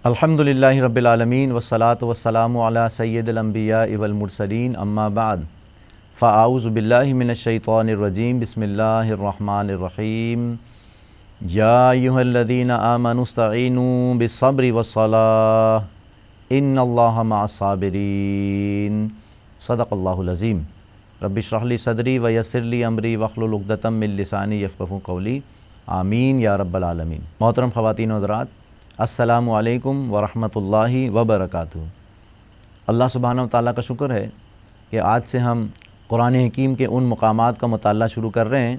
الحمدللہ رب العالمین والصلاة والسلام علی سید الانبیاء والمرسلین اما بعد فاعوذ باللہ من الشیطان الرجیم بسم اللہ الرحمن الرحیم یا ایہا الذین آمنوا استعینوا بالصبر والصلاة ان اللہ مع الصابرین صدق اللہ العظیم رب اشرح لی صدری ویسر لی امری واحلل عقدۃ من لسانی یفقہوا قولی آمین یا رب العالمین۔ محترم خواتین و حضرات، السلام علیکم ورحمۃ اللہ وبرکاتہ۔ اللہ سبحانہ و تعالیٰ کا شکر ہے کہ آج سے ہم قرآن حکیم کے ان مقامات کا مطالعہ شروع کر رہے ہیں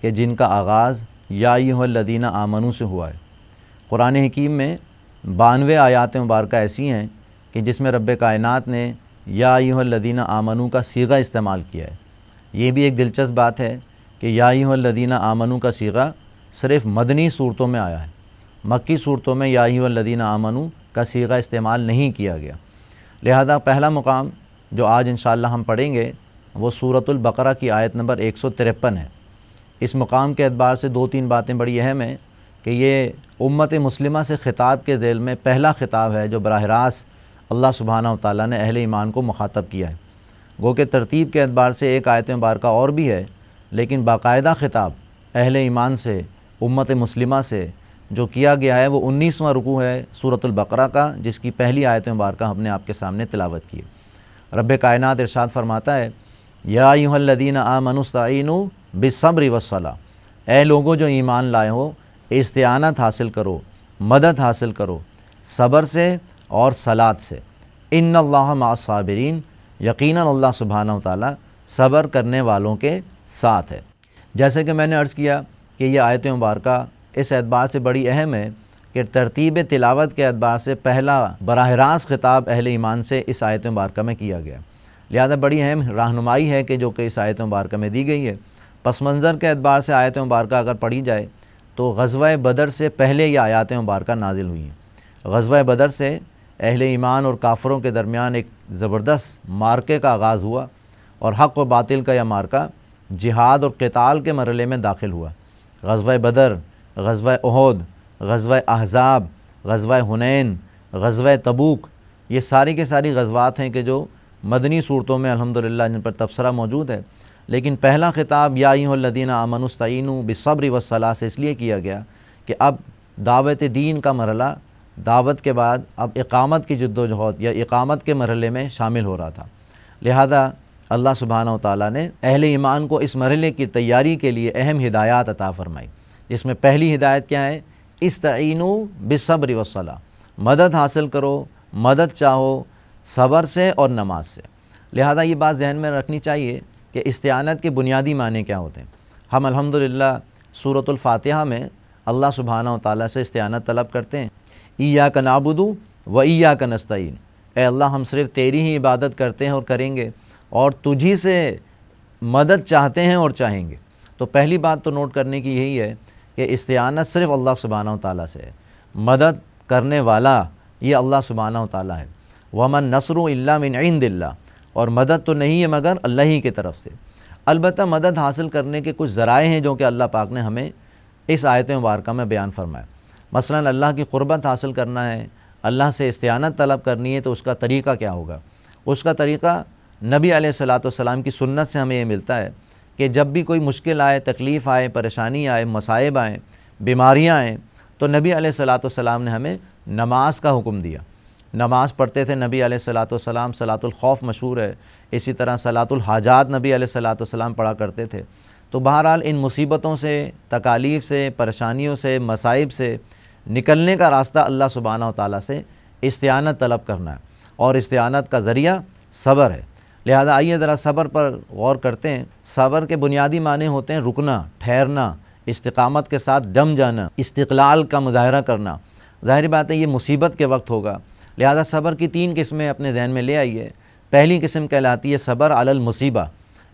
کہ جن کا آغاز یا ایھا الذین آمنوا سے ہوا ہے۔ قرآن حکیم میں 92 آیات مبارکہ ایسی ہیں کہ جس میں رب کائنات نے یا ایھا الذین آمنوا کا صیغہ استعمال کیا ہے۔ یہ بھی ایک دلچسپ بات ہے کہ یا ایھا الذین آمنوا کا صیغہ صرف مدنی صورتوں میں آیا ہے، مکی صورتوں میں یا ایھا الذین آمنوا کا صیغہ استعمال نہیں کیا گیا۔ لہذا پہلا مقام جو آج انشاءاللہ ہم پڑھیں گے وہ سورۃ البقرہ کی آیت نمبر 153 ہے۔ اس مقام کے اعتبار سے 2-3 باتیں بڑی اہم ہیں کہ یہ امت مسلمہ سے خطاب کے ذیل میں پہلا خطاب ہے جو براہ راست اللہ سبحانہ و تعالیٰ نے اہل ایمان کو مخاطب کیا ہے۔ گو کہ ترتیب کے اعتبار سے ایک آیت مبارکہ اور بھی ہے، لیکن باقاعدہ خطاب اہل ایمان سے، امت مسلمہ سے جو کیا گیا ہے وہ 19واں رکوع ہے سورۃ البقرہ کا، جس کی پہلی آیت مبارکہ ہم نے آپ کے سامنے تلاوت کی ہے۔ رب کائنات ارشاد فرماتا ہے یا ایھا الذین آمنوا استعینوا بالصبر والصلاة، اے لوگوں جو ایمان لائے ہو، استعانت حاصل کرو، مدد حاصل کرو صبر سے اور صلاۃ سے۔ ان اللہ مع الصابرین، یقیناً اللہ سبحانہ و تعالیٰ صبر کرنے والوں کے ساتھ ہے۔ جیسے کہ میں نے عرض کیا کہ یہ آیت مبارکہ اس اعتبار سے بڑی اہم ہے کہ ترتیب تلاوت کے اعتبار سے پہلا براہ راست خطاب اہل ایمان سے اس آیت مبارکہ میں کیا گیا، لہذا بڑی اہم رہنمائی ہے کہ جو کہ اس آیت مبارکہ میں دی گئی ہے۔ پس منظر کے اعتبار سے آیت مبارکہ اگر پڑھی جائے تو غزوہ بدر سے پہلے یہ آیات مبارکہ نازل ہوئی ہیں۔ غزوہ بدر سے اہل ایمان اور کافروں کے درمیان ایک زبردست مارکے کا آغاز ہوا، اور حق و باطل کا یہ مارکہ جہاد اور قتال کے مرحلے میں داخل ہوا۔ غزوہ بدر، غزوہ احد، غزوہ احزاب، غزوہ حنین، غزوہ تبوک، یہ ساری کے ساری غزوات ہیں کہ جو مدنی صورتوں میں الحمدللہ جن پر تبصرہ موجود ہے، لیکن پہلا خطاب یا ایھا الذین آمنوا استعینوا بالصبر والصلاۃ سے اس لیے کیا گیا کہ اب دعوت دین کا مرحلہ، دعوت کے بعد اب اقامت کی جد و جہد یا اقامت کے مرحلے میں شامل ہو رہا تھا۔ لہذا اللہ سبحانہ و تعالیٰ نے اہل ایمان کو اس مرحلے کی تیاری کے لیے اہم ہدایات عطا فرمائی، جس میں پہلی ہدایت کیا ہے؟ استعینوا بالصبر والصلاۃ، مدد حاصل کرو، مدد چاہو صبر سے اور نماز سے۔ لہذا یہ بات ذہن میں رکھنی چاہیے کہ استعانت کے بنیادی معنی کیا ہوتے ہیں۔ ہم الحمدللہ سورۃ الفاتحہ میں اللہ سبحانہ و تعالیٰ سے استعانت طلب کرتے ہیں، ایاک نعبد و ایاک نستعین، اے اللہ ہم صرف تیری ہی عبادت کرتے ہیں اور کریں گے، اور تجھی سے مدد چاہتے ہیں اور چاہیں گے۔ تو پہلی بات تو نوٹ کرنے کی یہی ہے کہ استعانت صرف اللہ سبحانہ و تعالیٰ سے ہے، مدد کرنے والا یہ اللہ سبحانہ و تعالیٰ ہے۔ وَمَن نَّصْرُ إِلَّا مِنْ عِنْدِ اللَّهِ، اور مدد تو نہیں ہے مگر اللہ ہی کی طرف سے۔ البتہ مدد حاصل کرنے کے کچھ ذرائع ہیں جو کہ اللہ پاک نے ہمیں اس آیت مبارکہ میں بیان فرمایا۔ مثلا اللہ کی قربت حاصل کرنا ہے، اللہ سے استعانت طلب کرنی ہے، تو اس کا طریقہ کیا ہوگا؟ اس کا طریقہ نبی علیہ الصلاۃ والسلام کی سنت سے ہمیں یہ ملتا ہے کہ جب بھی کوئی مشکل آئے، تکلیف آئے، پریشانی آئے، مصائب آئیں، بیماریاں آئیں، تو نبی علیہ الصلاۃ والسلام نے ہمیں نماز کا حکم دیا۔ نماز پڑھتے تھے نبی علیہ الصلاۃ والسلام، صلاۃ الخوف مشہور ہے، اسی طرح صلاۃ الحاجات نبی علیہ الصلاۃ والسلام پڑھا کرتے تھے۔ تو بہرحال ان مصیبتوں سے، تکالیف سے، پریشانیوں سے، مصائب سے نکلنے کا راستہ اللہ سبحانہ و تعالیٰ سے استعانت طلب کرنا ہے، اور استعانت کا ذریعہ صبر ہے۔ لہذا آئیے ذرا صبر پر غور کرتے ہیں۔ صبر کے بنیادی معنی ہوتے ہیں رکنا، ٹھہرنا، استقامت کے ساتھ ڈم جانا، استقلال کا مظاہرہ کرنا۔ ظاہر بات ہے یہ مصیبت کے وقت ہوگا، لہذا صبر کی 3 قسمیں اپنے ذہن میں لے آئیے۔ پہلی قسم کہلاتی ہے صبر علی المصیبہ،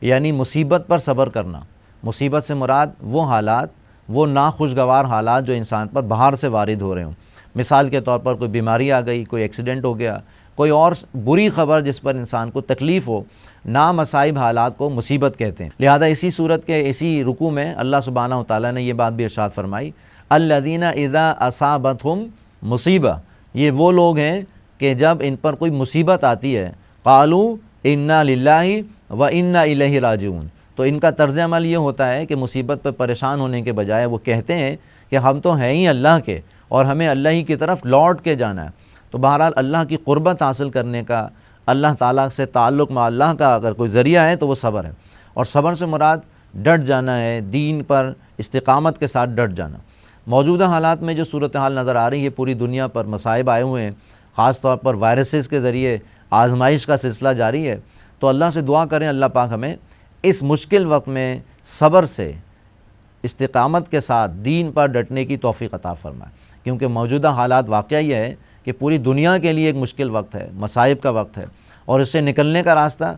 یعنی مصیبت پر صبر کرنا۔ مصیبت سے مراد وہ حالات، وہ ناخوشگوار حالات جو انسان پر باہر سے وارد ہو رہے ہوں۔ مثال کے طور پر کوئی بیماری آ گئی، کوئی ایکسیڈنٹ ہو گیا، کوئی اور بری خبر جس پر انسان کو تکلیف ہو، نامصائب حالات کو مصیبت کہتے ہیں۔ لہذا اسی صورت کے اسی رکوع میں اللہ سبحانہ و تعالیٰ نے یہ بات بھی ارشاد فرمائی، الذین اذا اصابتہم مصیبہ، یہ وہ لوگ ہیں کہ جب ان پر کوئی مصیبت آتی ہے قالوا انا للہ و انا الیہ راجعون، تو ان کا طرز عمل یہ ہوتا ہے کہ مصیبت پر پریشان ہونے کے بجائے وہ کہتے ہیں کہ ہم تو ہیں ہی اللہ کے اور ہمیں اللہ ہی کی طرف لوٹ کے جانا ہے۔ تو بہرحال اللہ کی قربت حاصل کرنے کا، اللہ تعالیٰ سے تعلق مع اللہ کا اگر کوئی ذریعہ ہے تو وہ صبر ہے، اور صبر سے مراد ڈٹ جانا ہے، دین پر استقامت کے ساتھ ڈٹ جانا۔ موجودہ حالات میں جو صورتحال نظر آ رہی ہے، پوری دنیا پر مصائب آئے ہوئے ہیں، خاص طور پر وائرسز کے ذریعے آزمائش کا سلسلہ جاری ہے، تو اللہ سے دعا کریں اللہ پاک ہمیں اس مشکل وقت میں صبر سے استقامت کے ساتھ دین پر ڈٹنے کی توفیق عطا فرمائے، کیونکہ موجودہ حالات واقعہ یہ ہے کہ پوری دنیا کے لیے ایک مشکل وقت ہے، مصائب کا وقت ہے، اور اس سے نکلنے کا راستہ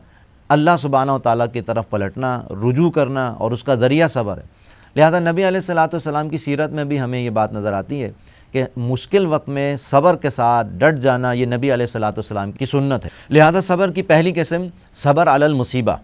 اللہ سبحانہ و تعالیٰ کی طرف پلٹنا، رجوع کرنا، اور اس کا ذریعہ صبر ہے۔ لہذا نبی علیہ الصلوۃ والسلام کی سیرت میں بھی ہمیں یہ بات نظر آتی ہے کہ مشکل وقت میں صبر کے ساتھ ڈٹ جانا یہ نبی علیہ الصلوۃ والسلام کی سنت ہے۔ لہذا صبر کی پہلی قسم صبر علی المصیبہ،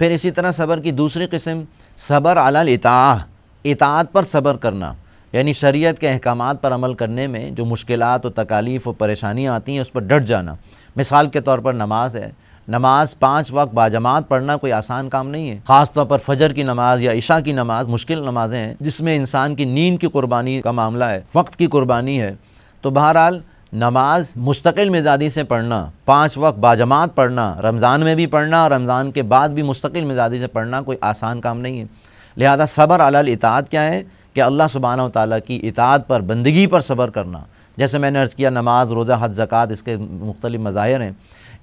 پھر اسی طرح صبر کی دوسری قسم صبر علی الاطاعہ، اطاعت پر صبر کرنا، یعنی شریعت کے احکامات پر عمل کرنے میں جو مشکلات و تکالیف و پریشانیاں آتی ہیں اس پر ڈٹ جانا۔ مثال کے طور پر نماز ہے، نماز 5 وقت باجماعت پڑھنا کوئی آسان کام نہیں ہے، خاص طور پر فجر کی نماز یا عشاء کی نماز مشکل نمازیں ہیں جس میں انسان کی نیند کی قربانی کا معاملہ ہے، وقت کی قربانی ہے۔ تو بہرحال نماز مستقل مزاجی سے پڑھنا، 5 وقت باجماعت پڑھنا، رمضان میں بھی پڑھنا اور رمضان کے بعد بھی مستقل مزاجی سے پڑھنا کوئی آسان کام نہیں ہے۔ لہذا صبر علی الاطاعت کیا ہے کہ اللہ سبحانہ و تعالیٰ کی اطاعت پر، بندگی پر صبر کرنا، جیسے میں نے عرض کیا نماز، روزہ، حج، زکوٰۃ، اس کے مختلف مظاہر ہیں۔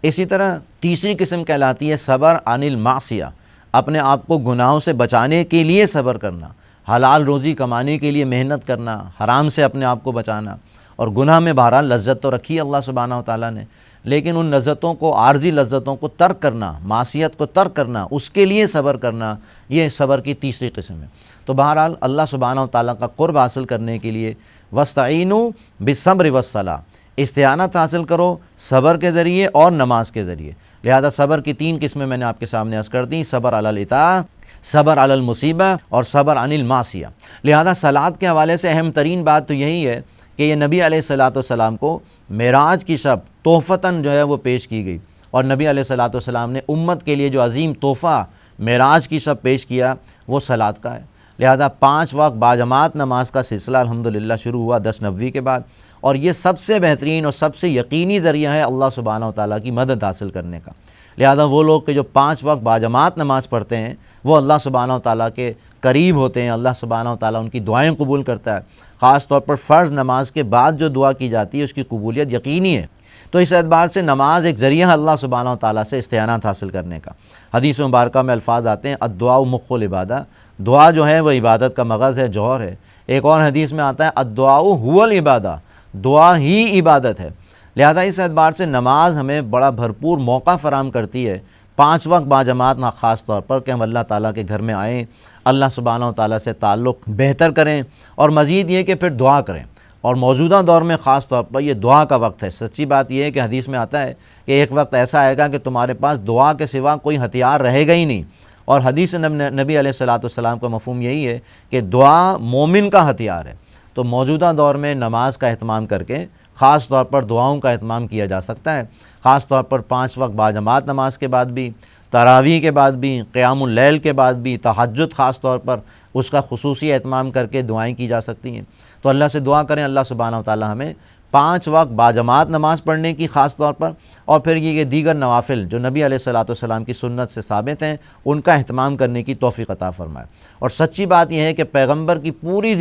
اسی طرح تیسری قسم کہلاتی ہے صبر عن المعصیہ، اپنے آپ کو گناہوں سے بچانے کے لیے صبر کرنا، حلال روزی کمانے کے لیے محنت کرنا، حرام سے اپنے آپ کو بچانا۔ اور گناہ میں بہرحال لذت تو رکھی ہے اللہ سبحانہ و تعالیٰ نے، لیکن ان لذتوں کو، عارضی لذتوں کو ترک کرنا، معصیت کو ترک کرنا، اس کے لیے صبر کرنا، یہ صبر کی تیسری قسم ہے۔ تو بہرحال اللہ سبحانہ و تعالیٰ کا قرب حاصل کرنے کے لیے وَاسْتَعِینُوا بِالصَّبْرِ وَالصَّلَاةِ، استعانت حاصل کرو صبر کے ذریعے اور نماز کے ذریعے۔ لہذا صبر کی 3 قسمیں میں نے آپ کے سامنے عرض کر دیں، صبر علی الاطاعہ، صبر علی المصیبہ اور صبر عن المعصیہ۔ لہذا صلاۃ کے حوالے سے اہم ترین بات تو یہی ہے کہ یہ نبی علیہ الصلوۃ والسلام کو معراج کی شب تحفتاً جو ہے وہ پیش کی گئی، اور نبی علیہ الصلوۃ والسلام نے امت کے لیے جو عظیم تحفہ معراج کی شب پیش کیا وہ صلاۃ کا ہے۔ لہذا 5 وقت باجماعت نماز کا سلسلہ الحمدللہ شروع ہوا 10 نبوی کے بعد، اور یہ سب سے بہترین اور سب سے یقینی ذریعہ ہے اللہ سبحانہ و تعالیٰ کی مدد حاصل کرنے کا۔ لہذا وہ لوگ کہ جو 5 وقت باجماعت نماز پڑھتے ہیں وہ اللہ سبحانہ و تعالیٰ کے قریب ہوتے ہیں، اللہ سبحانہ و تعالیٰ ان کی دعائیں قبول کرتا ہے۔ خاص طور پر فرض نماز کے بعد جو دعا کی جاتی ہے اس کی قبولیت یقینی ہے۔ تو اس اعتبار سے نماز ایک ذریعہ ہے اللہ سبحانہ و تعالیٰ سے استعانت حاصل کرنے کا۔ حدیث مبارکہ میں الفاظ آتے ہیں الدعاء مخ العبادہ، دعا جو ہے وہ عبادت کا مغز ہے، جوہر ہے۔ ایک اور حدیث میں آتا ہے الدعاء هو العبادہ، دعا ہی عبادت ہے۔ لہذا اس اعتبار سے نماز ہمیں بڑا بھرپور موقع فراہم کرتی ہے 5 وقت باجماعت، خاص طور پر کہ ہم اللہ تعالیٰ کے گھر میں آئیں، اللہ سبحانہ و تعالیٰ سے تعلق بہتر کریں، اور مزید یہ کہ پھر دعا کریں۔ اور موجودہ دور میں خاص طور پر یہ دعا کا وقت ہے۔ سچی بات یہ ہے کہ حدیث میں آتا ہے کہ ایک وقت ایسا آئے گا کہ تمہارے پاس دعا کے سوا کوئی ہتھیار رہے گا ہی نہیں، اور حدیث نبی علیہ الصلوۃ والسلام کا مفہوم یہی ہے کہ دعا مومن کا ہتھیار ہے۔ تو موجودہ دور میں نماز کا اہتمام کر کے خاص طور پر دعاؤں کا اہتمام کیا جا سکتا ہے، خاص طور پر 5 وقت باجماعت نماز کے بعد بھی، تراویح کے بعد بھی، قیام اللیل کے بعد بھی، تہجد خاص طور پر اس کا خصوصی اہتمام کر کے دعائیں کی جا سکتی ہیں۔ تو اللہ سے دعا کریں اللہ سبحانہ و تعالیٰ ہمیں 5 وقت باجماعت نماز پڑھنے کی خاص طور پر، اور پھر یہ دیگر نوافل جو نبی علیہ الصلوۃ والسلام کی سنت سے ثابت ہیں ان کا اہتمام کرنے کی توفیق عطا فرمائے۔ اور سچی بات یہ ہے کہ پیغمبر کی پوری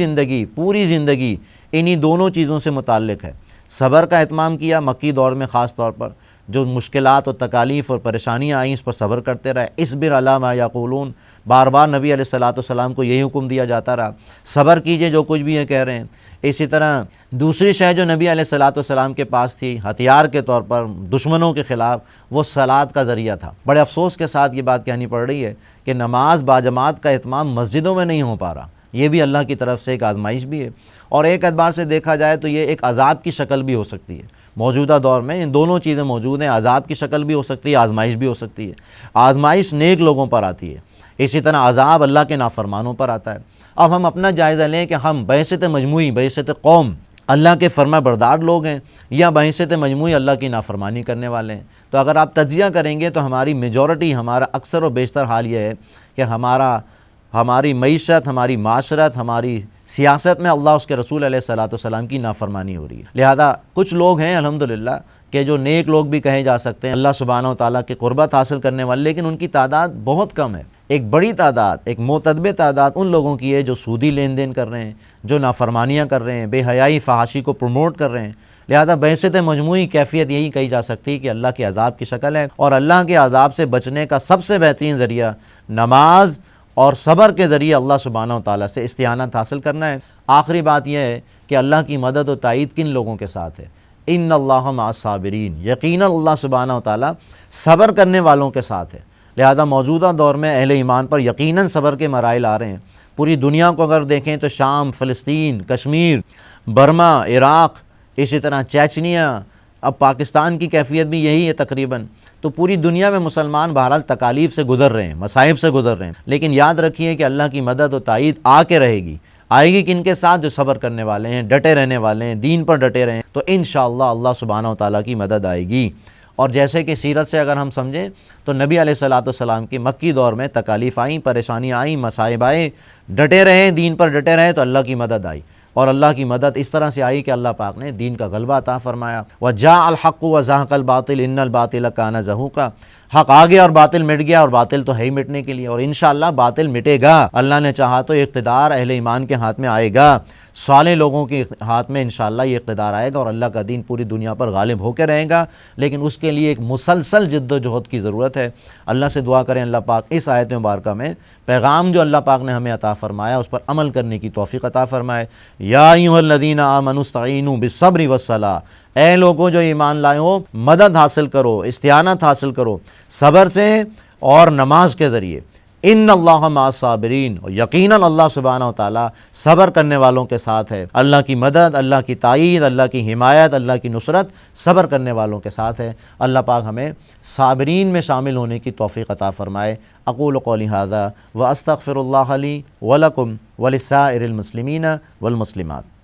زندگی انہی دونوں چیزوں سے متعلق ہے۔ صبر کا اہتمام کیا مکی دور میں، خاص طور پر جو مشکلات و تکالیف اور پریشانیاں آئیں اس پر صبر کرتے رہے، اصبر علی ما یقولون، بار بار نبی علیہ الصلوۃ والسلام کو یہی حکم دیا جاتا رہا، صبر کیجئے جو کچھ بھی یہ کہہ رہے ہیں۔ اسی طرح دوسری شے جو نبی علیہ الصلوۃ والسلام کے پاس تھی ہتھیار کے طور پر دشمنوں کے خلاف، وہ صلاۃ کا ذریعہ تھا۔ بڑے افسوس کے ساتھ یہ بات کہنی پڑ رہی ہے کہ نماز باجماعت کا اہتمام مسجدوں میں نہیں ہو پا رہا، یہ بھی اللہ کی طرف سے ایک آزمائش بھی ہے، اور ایک اعتبار سے دیکھا جائے تو یہ ایک عذاب کی شکل بھی ہو سکتی ہے۔ موجودہ دور میں ان دونوں چیزیں موجود ہیں، عذاب کی شکل بھی ہو سکتی ہے، آزمائش بھی ہو سکتی ہے۔ آزمائش نیک لوگوں پر آتی ہے، اسی طرح عذاب اللہ کے نافرمانوں پر آتا ہے۔ اب ہم اپنا جائزہ لیں کہ ہم بحیثیت مجموعی، بحیثیت قوم اللہ کے فرما بردار لوگ ہیں یا بحیثیت مجموعی اللہ کی نافرمانی کرنے والے ہیں؟ تو اگر آپ تجزیہ کریں گے تو ہماری میجورٹی، ہمارا اکثر و بیشتر حال یہ ہے کہ ہماری معیشت، ہماری معاشرت، ہماری سیاست میں اللہ اس کے رسول علیہ الصلوۃ والسلام کی نافرمانی ہو رہی ہے۔ لہذا کچھ لوگ ہیں الحمدللہ کہ جو نیک لوگ بھی کہے جا سکتے ہیں، اللہ سبحانہ و تعالیٰ کی قربت حاصل کرنے والے، لیکن ان کی تعداد بہت کم ہے۔ ایک بڑی تعداد، ایک معتدب تعداد ان لوگوں کی ہے جو سودی لین دین کر رہے ہیں، جو نافرمانیاں کر رہے ہیں، بے حیائی فحاشی کو پروموٹ کر رہے ہیں۔ لہذا بحیثیت مجموعی کیفیت یہی کہی جا سکتی کہ اللہ کے عذاب کی شکل ہے، اور اللہ کے عذاب سے بچنے کا سب سے بہترین ذریعہ نماز اور صبر کے ذریعے اللہ سبحانہ و تعالیٰ سے استعانت حاصل کرنا ہے۔ آخری بات یہ ہے کہ اللہ کی مدد و تائید کن لوگوں کے ساتھ ہے؟ ان اللہ مع الصابرین، یقیناً اللہ سبحانہ و تعالیٰ صبر کرنے والوں کے ساتھ ہے۔ لہذا موجودہ دور میں اہل ایمان پر یقیناً صبر کے مراحل آ رہے ہیں۔ پوری دنیا کو اگر دیکھیں تو شام، فلسطین، کشمیر، برما، عراق، اسی طرح چیچنیا، اب پاکستان کی کیفیت بھی یہی ہے تقریباً۔ تو پوری دنیا میں مسلمان بہرحال تکالیف سے گزر رہے ہیں، مصائب سے گزر رہے ہیں، لیکن یاد رکھیے کہ اللہ کی مدد و تائید آ کے رہے گی۔ آئے گی کن کے ساتھ؟ جو صبر کرنے والے ہیں، ڈٹے رہنے والے ہیں، دین پر ڈٹے رہیں، تو انشاءاللہ اللہ سبحانہ و تعالیٰ کی مدد آئے گی۔ اور جیسے کہ سیرت سے اگر ہم سمجھیں تو نبی علیہ الصلوۃ والسلام کی مکی دور میں تکالیف آئیں، پریشانیاں آئیں، مصائب آئے، ڈٹے رہیں، دین پر ڈٹے رہیں تو اللہ کی مدد آئی، اور اللہ کی مدد اس طرح سے آئی کہ اللہ پاک نے دین کا غلبہ عطا فرمایا۔ وَجَاءَ الْحَقُّ وَزَهَقَ الْبَاطِلُ إِنَّ الْبَاطِلَ كَانَ زَهُوقًا، حق آ گیا اور باطل مٹ گیا، اور باطل تو ہے ہی مٹنے کے لیے، اور انشاءاللہ باطل مٹے گا۔ اللہ نے چاہا تو اقتدار اہل ایمان کے ہاتھ میں آئے گا، صالح لوگوں کے ہاتھ میں انشاءاللہ یہ اقتدار آئے گا، اور اللہ کا دین پوری دنیا پر غالب ہو کے رہے گا، لیکن اس کے لیے ایک مسلسل جد و جہد کی ضرورت ہے۔ اللہ سے دعا کریں اللہ پاک اس آیت مبارکہ میں پیغام جو اللہ پاک نے ہمیں عطا فرمایا اس پر عمل کرنے کی توفیق عطا فرمائے۔ یا ایھا الذین آمنوا استعینوا بالصبر والصلاۃ، اے لوگوں جو ایمان لائے ہو، مدد حاصل کرو، استعانت حاصل کرو صبر سے اور نماز کے ذریعے۔ ان اللہ مع الصابرین، یقیناً اللہ سبحانہ و تعالیٰ صبر کرنے والوں کے ساتھ ہے۔ اللہ کی مدد، اللہ کی تائید، اللہ کی حمایت، اللہ کی نصرت صبر کرنے والوں کے ساتھ ہے۔ اللہ پاک ہمیں صابرین میں شامل ہونے کی توفیق عطا فرمائے۔ اقول قولی ھذا واستغفر اللہ لی ولکم ولسائر المسلمین والمسلمات۔